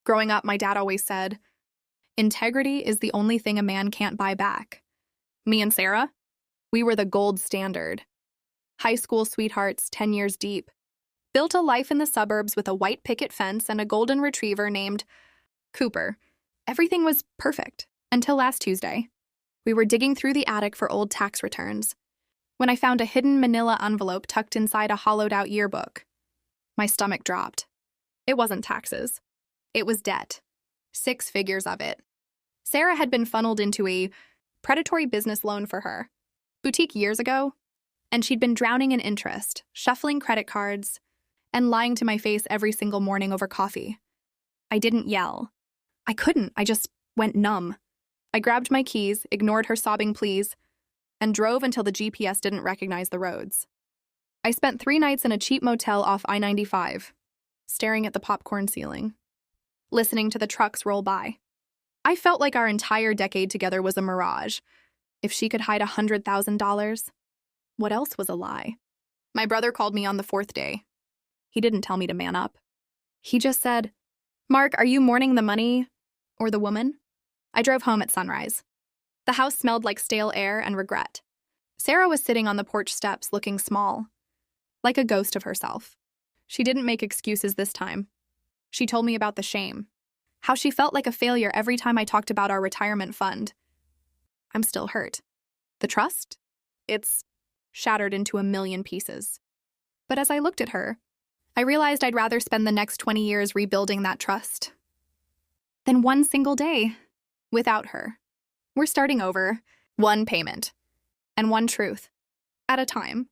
Growing up, my dad always said, integrity is the only thing a man can't buy back. Me and Sarah, we were the gold standard. High school sweethearts, 10 years deep. Built a life in the suburbs with a white picket fence and a golden retriever named Cooper. Everything was perfect until last Tuesday. We were digging through the attic for old tax returns when I found a hidden manila envelope tucked inside a hollowed-out yearbook. My stomach dropped. It wasn't taxes. It was debt. 6 figures of it. Sarah had been funneled into a predatory business loan for her boutique years ago, and she'd been drowning in interest, shuffling credit cards, and lying to my face every single morning over coffee. I didn't yell. I couldn't. I just went numb. I grabbed my keys, ignored her sobbing pleas, and drove until the GPS didn't recognize the roads. I spent 3 nights in a cheap motel off I-95, staring at the popcorn ceiling, listening to the trucks roll by. I felt like our entire decade together was a mirage. If she could hide $100,000, what else was a lie? My brother called me on the 4th day. He didn't tell me to man up. He just said, "Mark, are you mourning the money or the woman?" I drove home at sunrise. The house smelled like stale air and regret. Sarah was sitting on the porch steps looking small, like a ghost of herself. She didn't make excuses this time. She told me about the shame, how she felt like a failure every time I talked about our retirement fund. I'm still hurt. The trust? It's shattered into a million pieces. But as I looked at her, I realized I'd rather spend the next 20 years rebuilding that trust than one single day without her. We're starting over, one payment and one truth at a time.